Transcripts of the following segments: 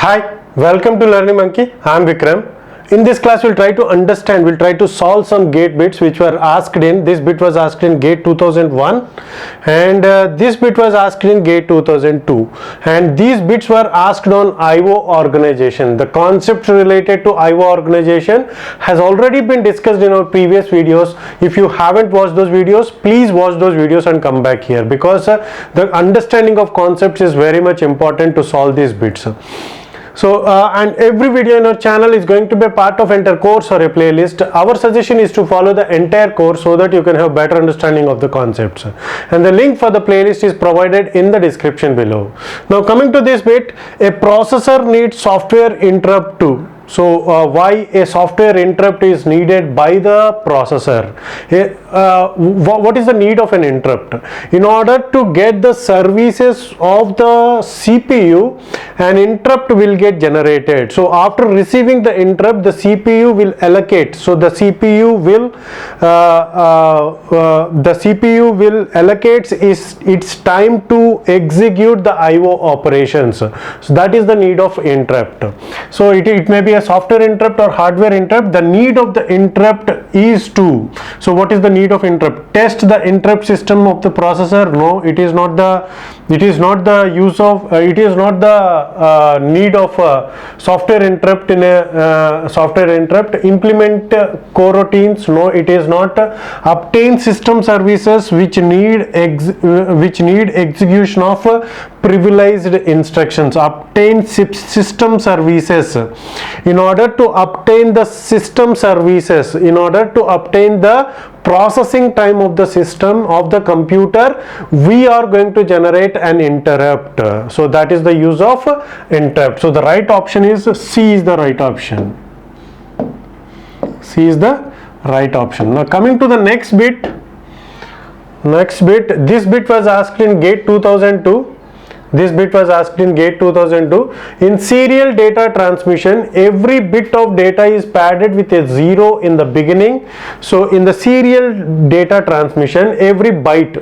Hi, welcome to Learning Monkey. I am Vikram. In this class, we'll try to solve some gate bits which were asked in, this bit was asked in gate 2001 and this bit was asked in gate 2002, and these bits were asked on IO organization. The concept related to IO organization has already been discussed in our previous videos. If you haven't watched those videos, please watch those videos and come back here, because the understanding of concepts is very much important to solve these bits. So and every video in our channel is going to be a part of entire course or a playlist. Our suggestion is to follow the entire course so that you can have better understanding of the concepts, and the link for the playlist is provided in the description below. Now coming to this bit, a processor needs software interrupt too. So why a software interrupt is needed by the processor? What is the need of an interrupt? In order to get the services of the CPU, an interrupt will get generated. So after receiving the interrupt, the CPU will allocate. So the CPU will allocate its time to execute the IO operations. So that is the need of interrupt. So it may be a software interrupt or hardware interrupt. The need of the interrupt is to, so what is the need of interrupt? Test the interrupt system of the processor. No, it is not the need of software interrupt in a software interrupt. Implement coroutines. No, it is not. Obtain system services which need execution of privileged instructions. Obtain system services. In order to obtain the system services, in order to obtain the processing time of the system of the computer, we are going to generate an interrupt. So that is the use of interrupt. So the right option is C is the right option. C is the right option. Now coming to the next bit, this bit was asked in gate 2002. This bit was asked in gate 2002. In serial data transmission, every bit of data is padded with a 0 in the beginning. So in the serial data transmission, every byte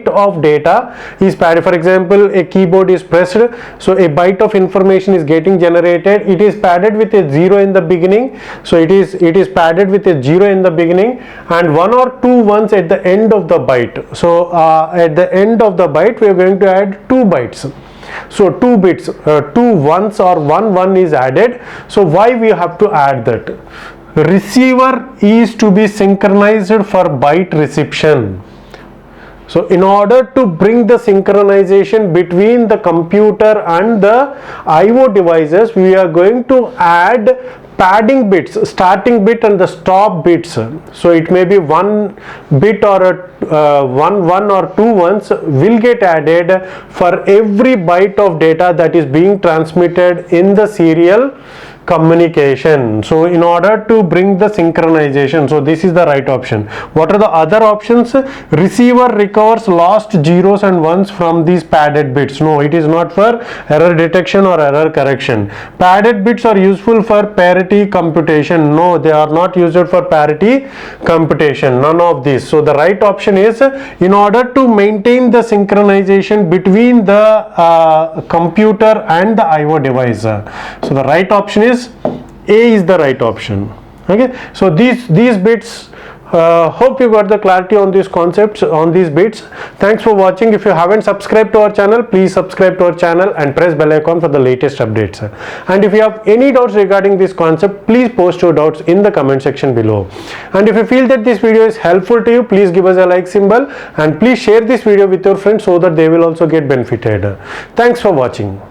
of data is padded. For example, a keyboard is pressed, so a byte of information is getting generated. It is padded with a 0 in the beginning. So it is padded with a 0 in the beginning and 1 or 2 ones at the end of the byte. So at the end of the byte, we are going to add 2 bytes. So 2 bits, 2 ones or 1 is added. So why we have to add that? Receiver is to be synchronized for byte reception. So in order to bring the synchronization between the computer and the IO devices, we are going to add padding bits, starting bit and the stop bits. So it may be 1 bit or one or 2 ones will get added for every byte of data that is being transmitted in the serial communication. So in order to bring the synchronization, so this is the right option. What are the other options? Receiver recovers lost zeros and ones from these padded bits. No, it is not for error detection or error correction. Padded bits are useful for parity computation. No, they are not used for parity computation. None of these. So the right option is, in order to maintain the synchronization between the computer and the IO device. So the right option is A is the right option. Okay, so these bits, hope you got the clarity on these concepts, on these bits. Thanks for watching. If you haven't subscribed to our channel, please subscribe to our channel and press bell icon for the latest updates. And if you have any doubts regarding this concept, please post your doubts in the comment section below. And if you feel that this video is helpful to you, please give us a like symbol and please share this video with your friends so that they will also get benefited. Thanks for watching.